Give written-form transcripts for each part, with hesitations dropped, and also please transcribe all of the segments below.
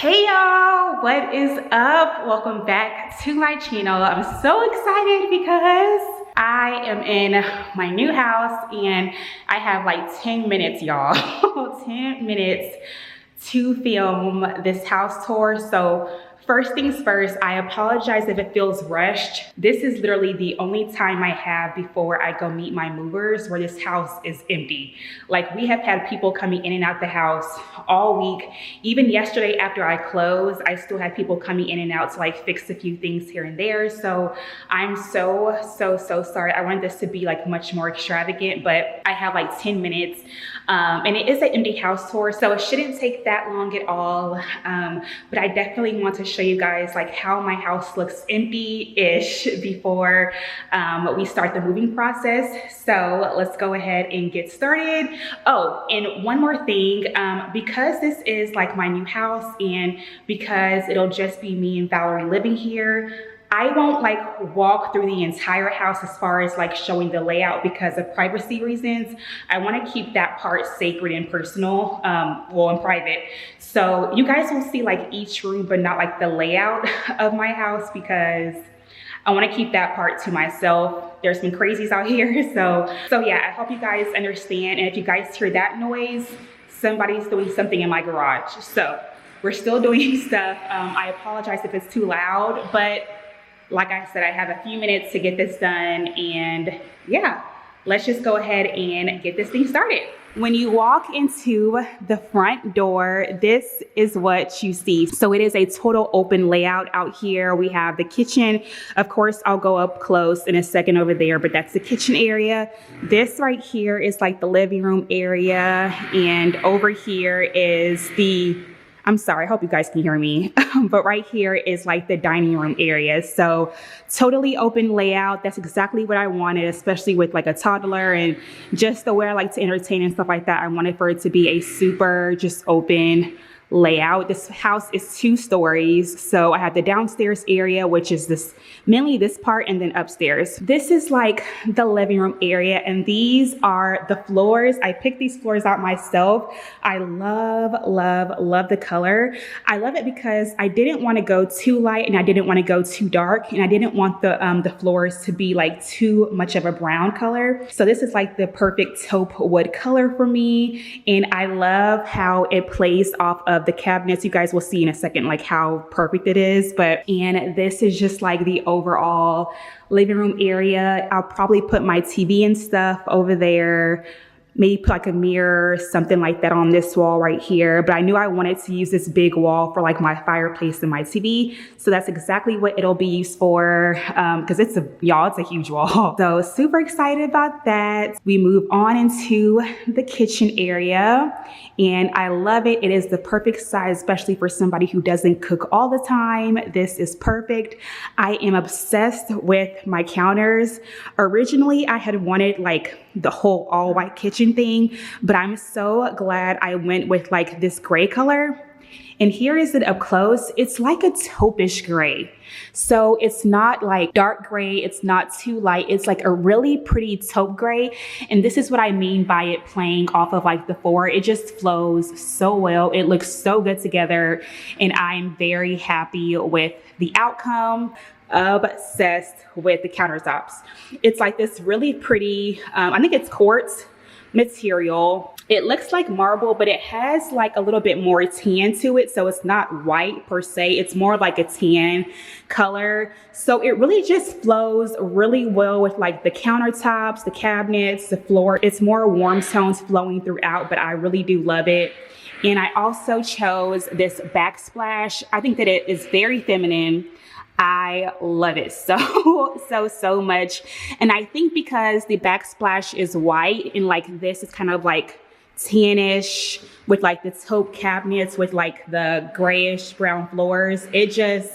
Hey y'all, what is up? Welcome back to my channel. I'm so excited because I am in my new house and I have like 10 minutes, y'all. 10 minutes to film this house tour. So first things first, I apologize if it feels rushed. This is literally the only time I have before I go meet my movers where this house is empty. Like, we have had people coming in and out the house all week. Even yesterday after I closed, I still had people coming in and out to like fix a few things here and there. So I'm so sorry. I wanted this to be like much more extravagant, but I have like 10 minutes. And it is an empty house tour, so it shouldn't take that long at all. But I definitely want to show you guys like how my house looks empty-ish before we start the moving process. So let's go ahead and get started. Oh, and one more thing, because this is like my new house and because it'll just be me and Valerie living here, I won't like walk through the entire house as far as like showing the layout because of privacy reasons. I want to keep that part sacred and personal, well, and private. So you guys will see like each room, but not like the layout of my house because I want to keep that part to myself. There's some crazies out here. So yeah, I hope you guys understand. And if you guys hear that noise, somebody's doing something in my garage. So we're still doing stuff. I apologize if it's too loud, but like I said, I have a few minutes to get this done, and yeah, let's just go ahead and get this thing started. When you walk into the front door, this is what you see. So it is a total open layout out here. We have the kitchen. Of course, I'll go up close in a second over there, but that's the kitchen area. This right here is like the living room area, and over here is I'm sorry, I hope you guys can hear me, but right here is like the dining room area. So totally open layout. That's exactly what I wanted, especially with like a toddler and just the way I like to entertain and stuff like that. I wanted for it to be a super just open layout. This house is 2 stories. So I have the downstairs area, which is mainly this part, and then upstairs. This is like the living room area, and these are the floors. I picked these floors out myself. I love the color. I love it because I didn't want to go too light and I didn't want to go too dark, and I didn't want the floors to be like too much of a brown color. So this is like the perfect taupe wood color for me, and I love how it plays off of the cabinets. You guys will see in a second like how perfect it is. And this is just like the overall living room area. I'll probably put my TV and stuff over there, maybe put like a mirror, something like that on this wall right here. But I knew I wanted to use this big wall for like my fireplace and my TV. So that's exactly what it'll be used for, because it's a huge wall. So super excited about that. We move on into the kitchen area, and I love it. It is the perfect size, especially for somebody who doesn't cook all the time. This is perfect. I am obsessed with my counters. Originally, I had wanted like the whole all white kitchen thing, but I'm so glad I went with like this gray color. And here is it up close. It's like a taupe-ish gray. So it's not like dark gray. It's not too light. It's like a really pretty taupe gray. And this is what I mean by it playing off of like the 4. It just flows so well. It looks so good together. And I'm very happy with the outcome. Obsessed with the countertops. It's like this really pretty, I think it's quartz material. It looks like marble, but it has like a little bit more tan to it. So it's not white per se. It's more like a tan color. So it really just flows really well with like the countertops, the cabinets, the floor. It's more warm tones flowing throughout, but I really do love it. And I also chose this backsplash. I think that it is very feminine. I love it so much. And I think because the backsplash is white and like this is kind of like tannish with like the taupe cabinets with like the grayish brown floors, it just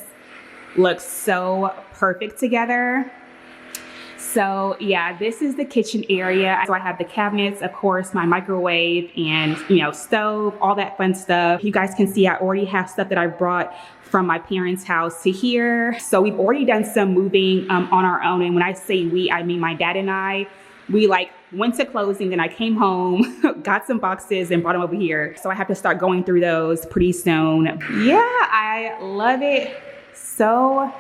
looks so perfect together. So yeah, this is the kitchen area. So I have the cabinets, of course, my microwave and, stove, all that fun stuff. You guys can see I already have stuff that I brought from my parents' house to here. So we've already done some moving on our own. And when I say we, I mean my dad and I. We like went to closing, then I came home, got some boxes and brought them over here. So I have to start going through those pretty soon. Yeah, I love it so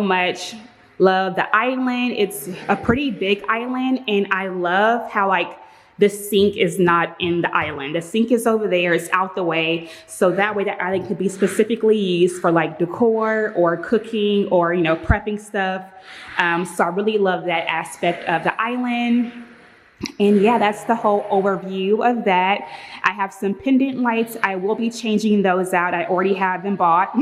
much. Love the island. It's a pretty big island, and I love how like the sink is not in the island. The sink is over there, it's out the way. So that way the island could be specifically used for like decor or cooking or, you know, prepping stuff. So I really love that aspect of the island. And yeah, that's the whole overview of that. I have some pendant lights. I will be changing those out. I already have them bought.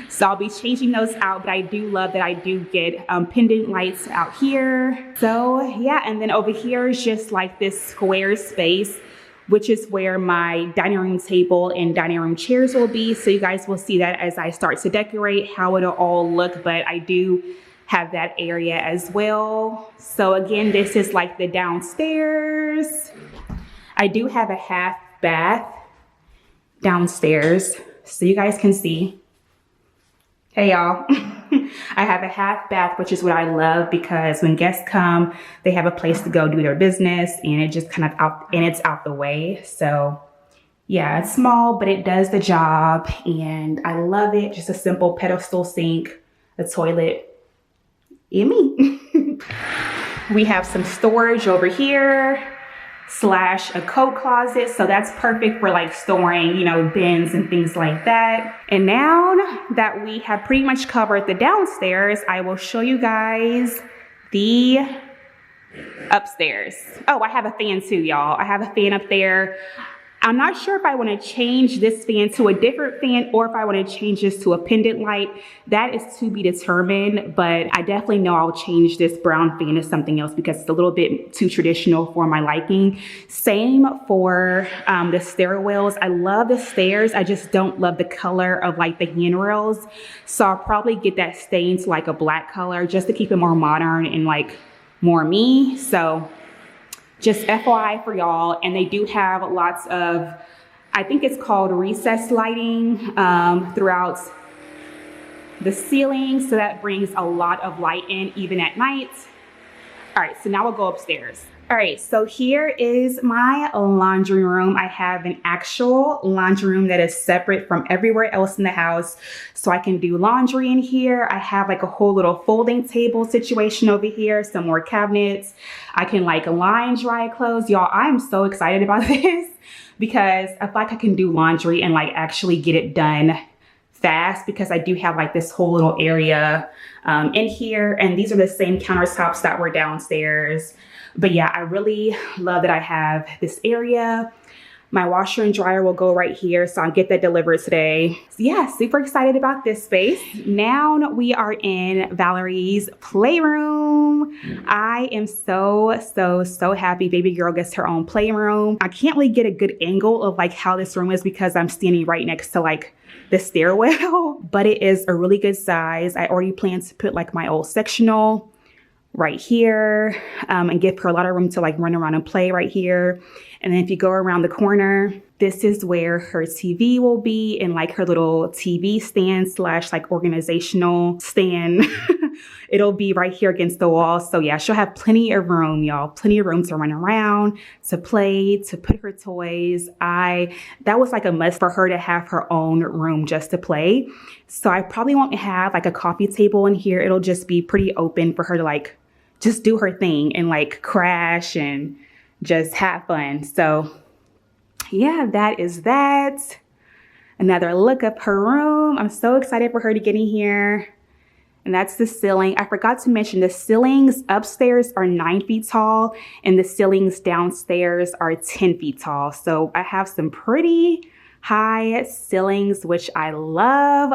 So I'll be changing those out, but I do love that I do get pendant lights out here. So yeah, and then over here is just like this square space, which is where my dining room table and dining room chairs will be. So you guys will see that as I start to decorate, how it'll all look, but I do have that area as well. So again, this is like the downstairs. I do have a half bath downstairs, so you guys can see. Hey y'all, I have a half bath, which is what I love because when guests come, they have a place to go do their business and it just kind of it's out the way. So yeah, it's small, but it does the job and I love it. Just a simple pedestal sink, a toilet, and me. We have some storage over here / a coat closet. So that's perfect for like storing, you know, bins and things like that. And now that we have pretty much covered the downstairs, I will show you guys the upstairs. Oh, I have a fan too, y'all. I have a fan up there. I'm not sure if I want to change this fan to a different fan or if I want to change this to a pendant light. That is to be determined, but I definitely know I'll change this brown fan to something else because it's a little bit too traditional for my liking. Same for the stairwells. I love the stairs. I just don't love the color of like the handrails. So I'll probably get that stained to like a black color just to keep it more modern and like more me. So just FYI for y'all, and they do have lots of, I think it's called recessed lighting throughout the ceiling. So that brings a lot of light in even at night. All right, so now we'll go upstairs. All right, so here is my laundry room. I have an actual laundry room that is separate from everywhere else in the house. So I can do laundry in here. I have like a whole little folding table situation over here, some more cabinets. I can like line dry clothes. Y'all, I am so excited about this because I feel like I can do laundry and like actually get it done fast because I do have like this whole little area in here. And these are the same countertops that were downstairs. But yeah, I really love that I have this area. My washer and dryer will go right here, so I'll get that delivered today. So yeah, super excited about this space. Now we are in Valerie's playroom. I am so happy baby girl gets her own playroom. I can't really get a good angle of like how this room is because I'm standing right next to like the stairwell, but it is a really good size. I already plan to put like my old sectional right here and give her a lot of room to like run around and play right here. And then if you go around the corner, this is where her TV will be and like her little TV stand / like organizational stand. It'll be right here against the wall. So yeah, she'll have plenty of room, y'all. Plenty of room to run around, to play, to put her toys. That was like a must for her to have her own room just to play. So I probably won't have like a coffee table in here. It'll just be pretty open for her to like just do her thing and like crash and just have fun. So yeah, that is that. Another look up her room. I'm so excited for her to get in here. And that's the ceiling. I forgot to mention the ceilings upstairs are 9 feet tall and the ceilings downstairs are 10 feet tall. So I have some pretty high ceilings, which I love.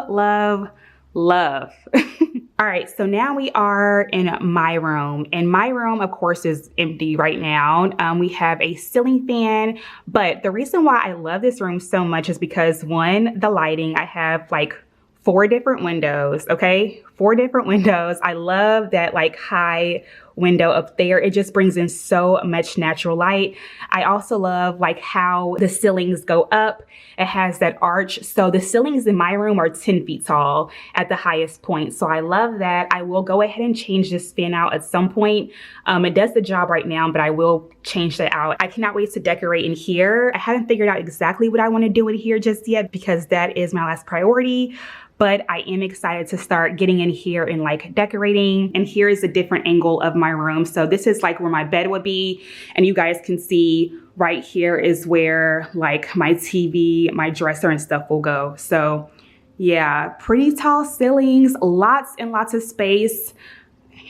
All right, so now we are in my room, and my room, of course, is empty right now. We have a ceiling fan, but the reason why I love this room so much is because one, the lighting. I have like 4 different windows, okay? 4 different windows. I love that like high window up there. It just brings in so much natural light. I also love like how the ceilings go up. It has that arch. So the ceilings in my room are 10 feet tall at the highest point. So I love that. I will go ahead and change this fan out at some point. It does the job right now, but I will change that out. I cannot wait to decorate in here. I haven't figured out exactly what I want to do in here just yet because that is my last priority. But I am excited to start getting in here and like decorating. And here is a different angle of my room. So this is like where my bed would be. And you guys can see right here is where like my TV, my dresser and stuff will go. So yeah, pretty tall ceilings, lots and lots of space.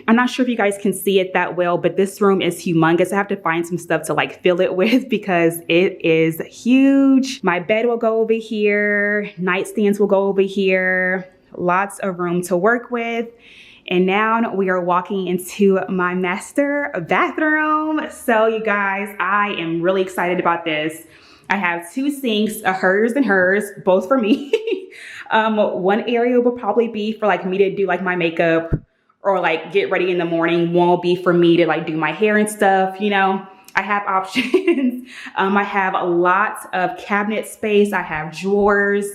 I'm not sure if you guys can see it that well, but this room is humongous. I have to find some stuff to like fill it with because it is huge. My bed will go over here. Nightstands will go over here. Lots of room to work with. And now we are walking into my master bathroom. So you guys, I am really excited about this. I have 2 sinks, a hers and hers, both for me. One area will probably be for like me to do like my makeup or like get ready in the morning. One will be for me to like do my hair and stuff, you know. I have options. I have a lot of cabinet space. I have drawers.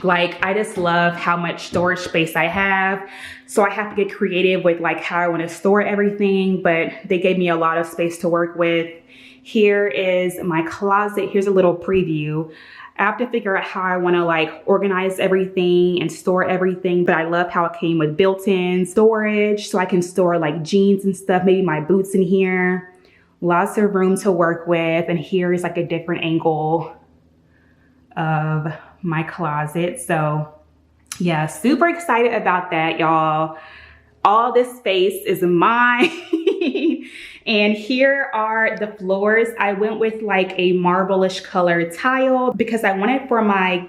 Like, I just love how much storage space I have. So I have to get creative with like how I want to store everything, but they gave me a lot of space to work with. Here is my closet. Here's a little preview. I have to figure out how I want to like organize everything and store everything, but I love how it came with built-in storage so I can store like jeans and stuff, maybe my boots in here. Lots of room to work with. And here is like a different angle of my closet. So yeah, super excited about that, y'all. All this space is mine. And here are the floors. I went with like a marble-ish color tile because I wanted for my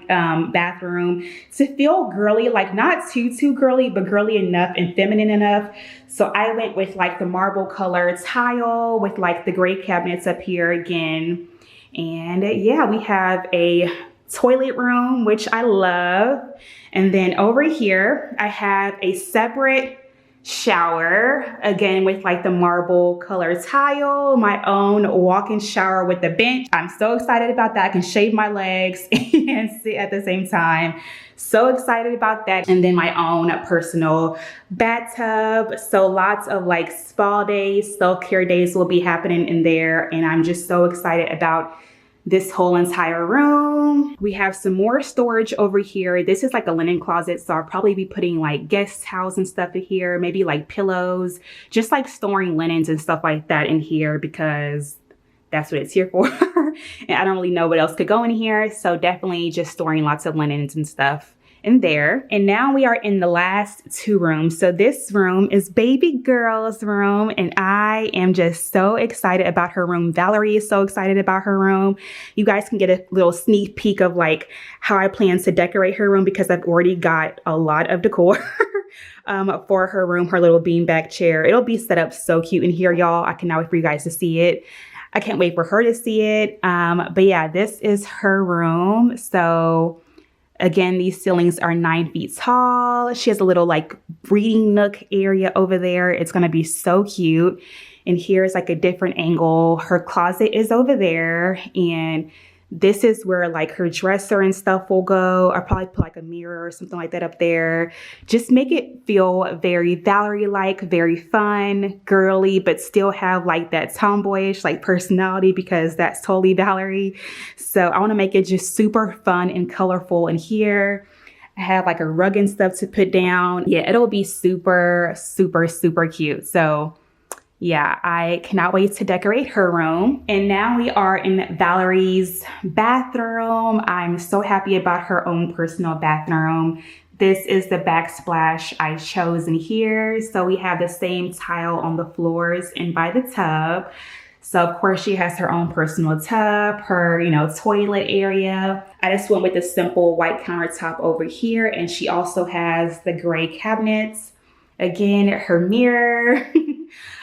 bathroom to feel girly, like not too girly, but girly enough and feminine enough. So I went with like the marble color tile with like the gray cabinets up here again. And yeah, we have a toilet room, which I love. And then over here, I have a separate shower, again with like the marble color tile, my own walk-in shower with the bench. I'm so excited about that. I can shave my legs and sit at the same time. So excited about that. And then my own personal bathtub. So lots of like spa days, self-care days will be happening in there. And I'm just so excited about this whole entire room. We have some more storage over here. This is like a linen closet, so I'll probably be putting like guest towels and stuff in here, maybe like pillows, just like storing linens and stuff like that in here because that's what it's here for. And I don't really know what else could go in here, so definitely just storing lots of linens and stuff in there. And now we are in the last 2 rooms. So this room is baby girl's room, and I am just so excited about her room. Valerie is so excited about her room. You guys can get a little sneak peek of like how I plan to decorate her room because I've already got a lot of decor for her room, her little beanbag chair. It'll be set up so cute in here, y'all. I cannot wait for you guys to see it. I can't wait for her to see it. But yeah, this is her room. So again, these ceilings are 9 feet tall. She has a little like reading nook area over there. It's going to be so cute. And here's like a different angle. Her closet is over there. And this is where like her dresser and stuff will go. I'll probably put like a mirror or something like that up there. Just make it feel very Valerie-like, very fun, girly, but still have like that tomboyish like personality because that's totally Valerie. So I want to make it just super fun and colorful in here. I have like a rug and stuff to put down. Yeah, it'll be super, super, super cute. So yeah, I cannot wait to decorate her room. And now we are in Valerie's bathroom. I'm so happy about her own personal bathroom. This is the backsplash I chose in here. So we have the same tile on the floors and by the tub. So of course she has her own personal tub, her, toilet area. I just went with the simple white countertop over here. And she also has the gray cabinets. Again, her mirror.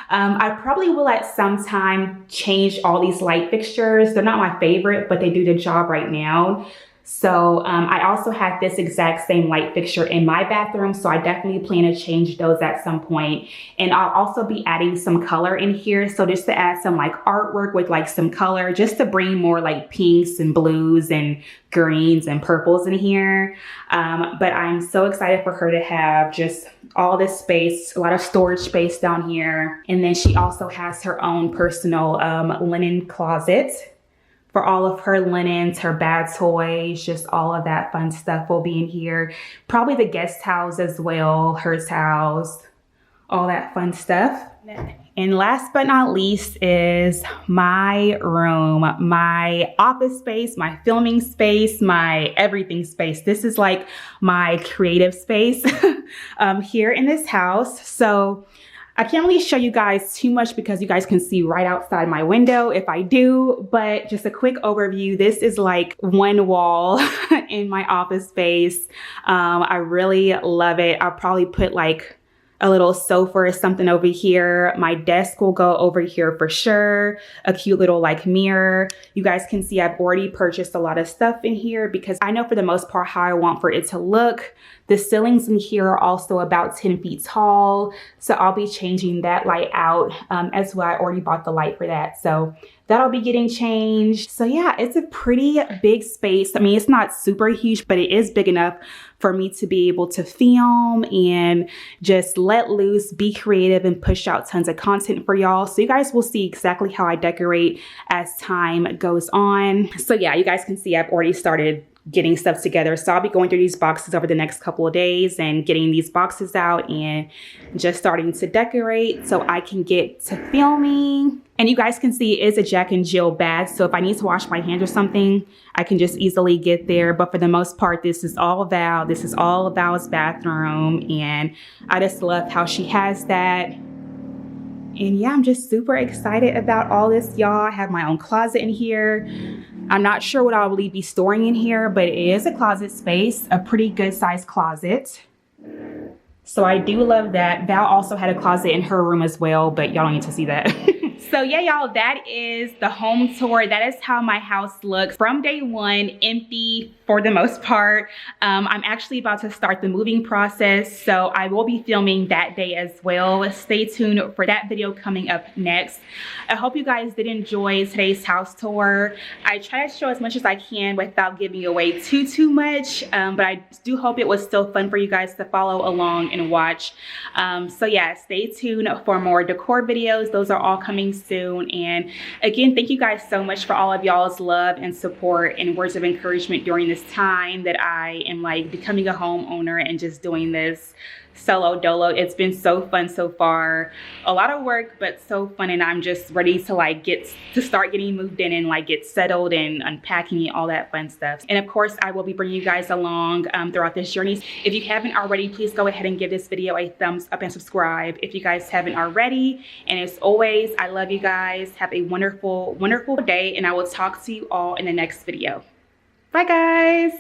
I probably will at some time change all these light fixtures. They're not my favorite, but they do the job right now. So I also have this exact same light fixture in my bathroom, so I definitely plan to change those at some point. And I'll also be adding some color in here, so just to add some like artwork with like some color, just to bring more like pinks and blues and greens and purples in here. But I'm so excited for her to have just all this space, a lot of storage space down here. And then she also has her own personal linen closet for all of her linens, her bad toys, just all of that fun stuff will be in here. Probably the guest towels as well, her towels, all that fun stuff. And last but not least is my room, my office space, my filming space, my everything space. This is like my creative space here in this house. So I can't really show you guys too much because you guys can see right outside my window if I do, but just a quick overview. This is like one wall in my office space. I really love it. I'll probably put like a little sofa or something over here. My desk will go over here for sure. A cute little like mirror. You guys can see I've already purchased a lot of stuff in here because I know for the most part how I want for it to look. The ceilings in here are also about 10 feet tall. So I'll be changing that light out as well. I already bought the light for that. So that'll be getting changed. So yeah, it's a pretty big space. I mean, it's not super huge, but it is big enough for me to be able to film and just let loose, be creative, and push out tons of content for y'all. So you guys will see exactly how I decorate as time goes on. So yeah, you guys can see I've already started getting stuff together. So I'll be going through these boxes over the next couple of days and getting these boxes out and just starting to decorate so I can get to filming. And you guys can see it is a Jack and Jill bath. So if I need to wash my hands or something, I can just easily get there. But for the most part, this is all Val. This is all Val's bathroom. And I just love how she has that. And yeah, I'm just super excited about all this, y'all. I have my own closet in here. I'm not sure what I'll really be storing in here, but it is a closet space, a pretty good sized closet. So I do love that. Val also had a closet in her room as well, but y'all don't need to see that. So yeah, y'all, that is the home tour. That is how my house looks from day one, empty for the most part. I'm actually about to start the moving process, so I will be filming that day as well. Stay tuned for that video coming up next. I hope you guys did enjoy today's house tour. I try to show as much as I can without giving away too much, but I do hope it was still fun for you guys to follow along and watch. So yeah, stay tuned for more decor videos. Those are all coming soon. And again, thank you guys so much for all of y'all's love and support and words of encouragement during this time that I am like becoming a homeowner and just doing this solo dolo. It's been so fun so far. A lot of work, but so fun, and I'm just ready to like start getting moved in and like get settled and unpacking and all that fun stuff. And of course, I will be bringing you guys along throughout this journey. If you haven't already, please go ahead and give this video a thumbs up and subscribe if you guys haven't already. And as always, I love you guys. Have a wonderful, wonderful day, and I will talk to you all in the next video. Bye guys.